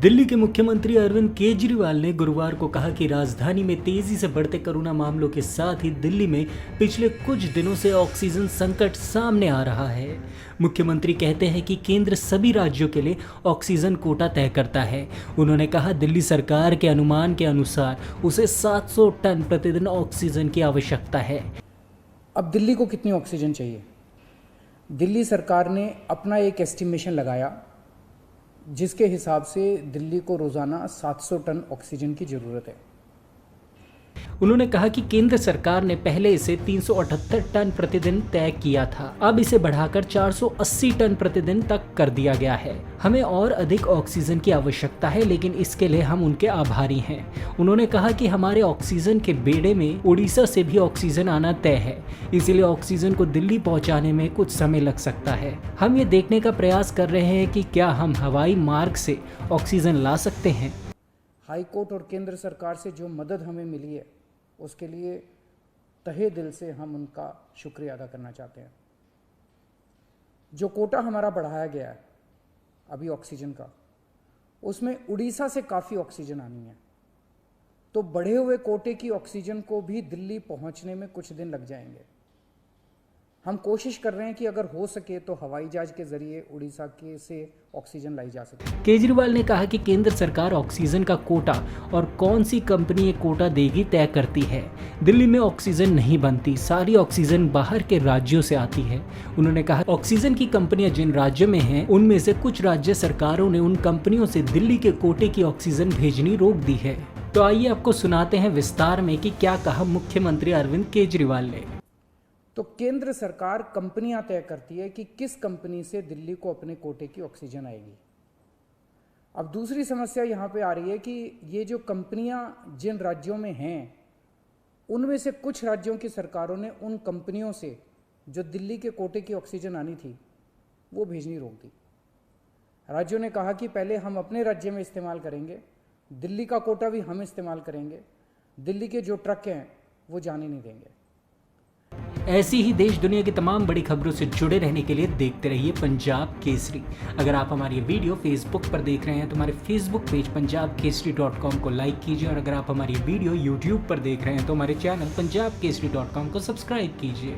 दिल्ली के मुख्यमंत्री अरविंद केजरीवाल ने गुरुवार को कहा कि राजधानी में तेजी से बढ़ते कोरोना मामलों के साथ ही दिल्ली में पिछले कुछ दिनों से ऑक्सीजन संकट सामने आ रहा है। मुख्यमंत्री कहते हैं कि केंद्र सभी राज्यों के लिए ऑक्सीजन कोटा तय करता है। उन्होंने कहा दिल्ली सरकार के अनुमान के अनुसार उसे 700 टन प्रतिदिन ऑक्सीजन की आवश्यकता है। अब दिल्ली को कितनी ऑक्सीजन चाहिए? दिल्ली सरकार ने अपना एक एस्टिमेशन लगाया जिसके हिसाब से दिल्ली को रोज़ाना 700 टन ऑक्सीजन की ज़रूरत है। उन्होंने कहा कि केंद्र सरकार ने पहले इसे 378 टन प्रतिदिन तय किया था, अब इसे बढ़ाकर 480 टन प्रतिदिन तक कर दिया गया है। हमें और अधिक ऑक्सीजन की आवश्यकता है, लेकिन इसके लिए हम उनके आभारी हैं। उन्होंने कहा कि हमारे ऑक्सीजन के बेड़े में उड़ीसा से भी ऑक्सीजन आना तय है, इसीलिए ऑक्सीजन को दिल्ली पहुंचाने में कुछ समय लग सकता है। हम ये देखने का प्रयास कर रहे हैं कि क्या हम हवाई मार्ग से ऑक्सीजन ला सकते हैं। हाईकोर्ट और केंद्र सरकार से जो मदद हमें मिली है उसके लिए तहे दिल से हम उनका शुक्रिया अदा करना चाहते हैं। जो कोटा हमारा बढ़ाया गया है अभी ऑक्सीजन का, उसमें उड़ीसा से काफ़ी ऑक्सीजन आनी है, तो बढ़े हुए कोटे की ऑक्सीजन को भी दिल्ली पहुंचने में कुछ दिन लग जाएंगे। हम कोशिश कर रहे हैं कि अगर हो सके तो हवाई जहाज के जरिए उड़ीसा के से ऑक्सीजन लाई जा सके। केजरीवाल ने कहा कि केंद्र सरकार ऑक्सीजन का कोटा और कौन सी कंपनी ये कोटा देगी तय करती है। दिल्ली में ऑक्सीजन नहीं बनती, सारी ऑक्सीजन बाहर के राज्यों से आती है। उन्होंने कहा ऑक्सीजन की कंपनियां जिन राज्यों में हैं, उनमें से कुछ राज्य सरकारों ने उन कंपनियों से दिल्ली के कोटे की ऑक्सीजन भेजनी रोक दी है। तो आइए आपको सुनाते हैं विस्तार में कि क्या कहा मुख्यमंत्री अरविंद केजरीवाल ने। तो केंद्र सरकार कंपनियां तय करती है कि किस कंपनी से दिल्ली को अपने कोटे की ऑक्सीजन आएगी। अब दूसरी समस्या यहां पे आ रही है कि ये जो कंपनियां जिन राज्यों में हैं, उनमें से कुछ राज्यों की सरकारों ने उन कंपनियों से जो दिल्ली के कोटे की ऑक्सीजन आनी थी वो भेजनी रोक दी। राज्यों ने कहा कि पहले हम अपने राज्य में इस्तेमाल करेंगे, दिल्ली का कोटा भी हम इस्तेमाल करेंगे, दिल्ली के जो ट्रक हैं वो जाने नहीं देंगे। ऐसी ही देश दुनिया की तमाम बड़ी खबरों से जुड़े रहने के लिए देखते रहिए पंजाब केसरी। अगर आप हमारी वीडियो फेसबुक पर देख रहे हैं तो हमारे फेसबुक पेज punjabkesari.com को लाइक कीजिए, और अगर आप हमारी वीडियो यूट्यूब पर देख रहे हैं तो हमारे चैनल punjabkesari.com को सब्सक्राइब कीजिए।